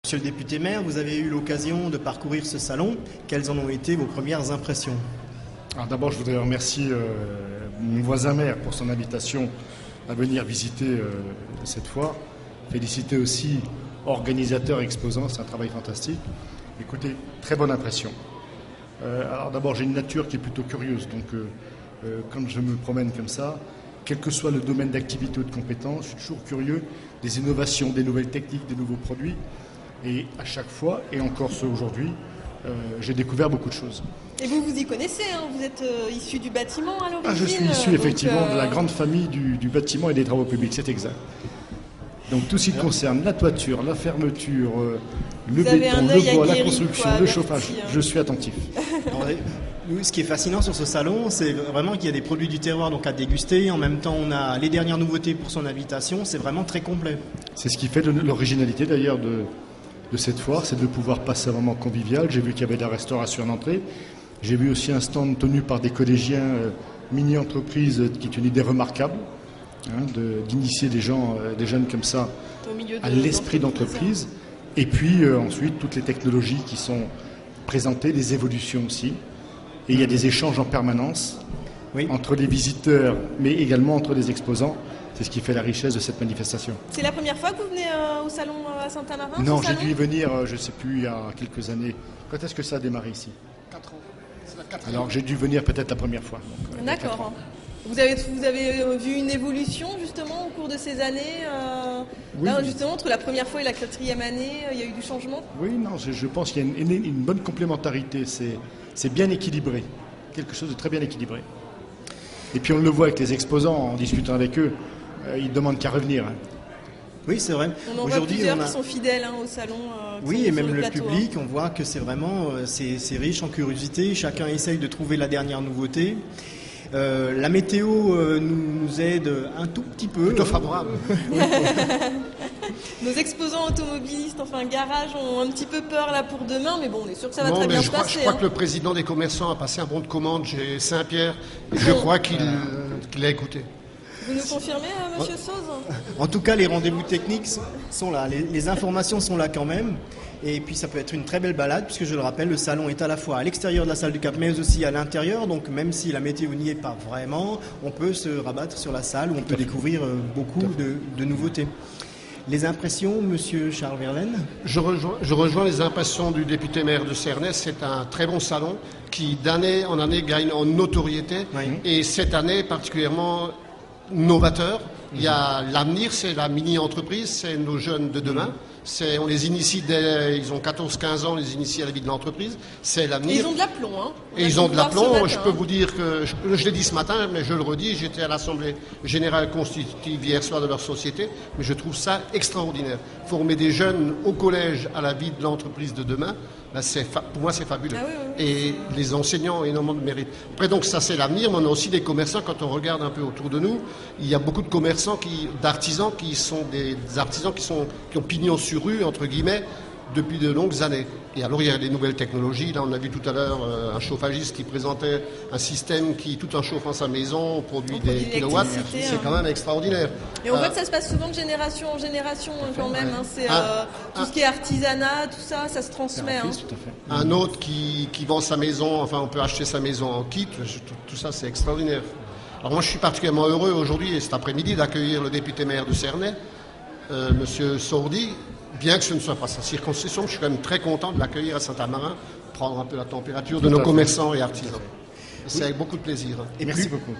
Monsieur le député maire, vous avez eu l'occasion de parcourir ce salon. Quelles en ont été vos premières impressions? Alors d'abord, je voudrais remercier mon voisin maire pour son invitation à venir visiter cette foire. Féliciter aussi organisateurs et exposants, c'est un travail fantastique. Écoutez, très bonne impression. Alors d'abord, j'ai une nature qui est plutôt curieuse, donc quand je me promène comme ça, quel que soit le domaine d'activité ou de compétence, je suis toujours curieux des innovations, des nouvelles techniques, des nouveaux produits. Et à chaque fois, et encore ce aujourd'hui, j'ai découvert beaucoup de choses. Et vous y connaissez, hein, vous êtes issu du bâtiment à l'origine. Je suis issu effectivement de la grande famille du bâtiment et des travaux publics, c'est exact. Donc tout ce qui concerne la toiture, la fermeture, le béton, le bois, la construction, le chauffage, je suis attentif. Alors, ce qui est fascinant sur ce salon, c'est vraiment qu'il y a des produits du terroir donc à déguster. En même temps, on a les dernières nouveautés pour son habitation. C'est vraiment très complet. C'est ce qui fait l'originalité d'ailleurs de cette foire, c'est de pouvoir passer un moment convivial. J'ai vu qu'il y avait de la restauration en entrée. J'ai vu aussi un stand tenu par des collégiens mini-entreprises qui est une idée remarquable, d'initier des jeunes comme ça à l'esprit d'entreprise. Et puis ensuite, toutes les technologies qui sont présentées, les évolutions aussi. Et il y a des échanges en permanence entre les visiteurs, mais également entre les exposants. C'est ce qui fait la richesse de cette manifestation. C'est la première fois que vous venez au salon à Saint-Amarin? Non, j'ai dû y venir, je ne sais plus, il y a quelques années. Quand est-ce que ça a démarré ici? 4 ans. C'est la 4e. Alors j'ai dû venir peut-être la première fois. D'accord. Vous avez vu une évolution justement au cours de ces années Oui. Là, justement, entre la première fois et la 4e année, il y a eu du changement? Oui, non, je pense qu'il y a une bonne complémentarité. C'est bien équilibré. Quelque chose de très bien équilibré. Et puis on le voit avec les exposants, en discutant avec eux, ils ne demandent qu'à revenir. Oui, c'est vrai. On en voit plusieurs qui sont fidèles au salon. Oui, et même le public, on voit que c'est vraiment c'est riche en curiosité. Chacun essaye de trouver la dernière nouveauté. La météo nous aide un tout petit peu. Plutôt favorable. Nos exposants automobilistes, enfin garage, ont un petit peu peur là pour demain, mais bon, on est sûr que ça va très bien se passer. Je crois que le président des commerçants a passé un bon de commande chez Saint-Pierre. Et je crois qu'il a écouté. Vous nous confirmez, monsieur Sauze? En tout cas, les rendez-vous techniques sont là. Les informations sont là quand même. Et puis ça peut être une très belle balade, puisque je le rappelle, le salon est à la fois à l'extérieur de la salle du Cap, mais aussi à l'intérieur. Donc même si la météo n'y est pas vraiment, on peut se rabattre sur la salle où on peut découvrir beaucoup de nouveautés. Les impressions, monsieur Charles Verlaine? Je rejoins les impressions du député maire de Cernay. C'est un très bon salon qui, d'année en année, gagne en notoriété. Oui. Et cette année, particulièrement novateur. Il y a l'avenir, c'est la mini-entreprise, c'est nos jeunes de demain. On les initie ils ont 14-15 ans, on les initie à la vie de l'entreprise. C'est l'avenir. Ils ont de l'aplomb, hein. Et ils ont de l'aplomb. Je peux vous dire que, je l'ai dit ce matin, mais je le redis, j'étais à l'Assemblée Générale Constitutive hier soir de leur société, mais je trouve ça extraordinaire. Former des jeunes au collège à la vie de l'entreprise de demain, pour moi c'est fabuleux. Ah oui. Et les enseignants ont énormément de mérite. Après donc ça c'est l'avenir, mais on a aussi des commerçants, quand on regarde un peu autour de nous, il y a beaucoup de commerçants, d'artisans qui sont des artisans qui ont pignon sur rue, entre guillemets, depuis de longues années. Et alors il y a des nouvelles technologies. Là on a vu tout à l'heure un chauffagiste qui présentait un système qui, tout en chauffant sa maison, produit des kilowatts. C'est quand même extraordinaire. Et on voit que ça se passe souvent de génération en génération quand même. Hein. C'est tout ce qui est artisanat, tout ça, ça se transmet. Tout à fait. Un autre qui vend sa maison, enfin on peut acheter sa maison en kit. Tout ça c'est extraordinaire. Alors moi je suis particulièrement heureux aujourd'hui et cet après-midi d'accueillir le député maire de Cernay, monsieur Sourdi. Bien que ce ne soit pas sa circonscription, je suis quand même très content de l'accueillir à Saint-Amarin, prendre un peu la température de nos commerçants et artisans. C'est avec beaucoup de plaisir. Et merci beaucoup.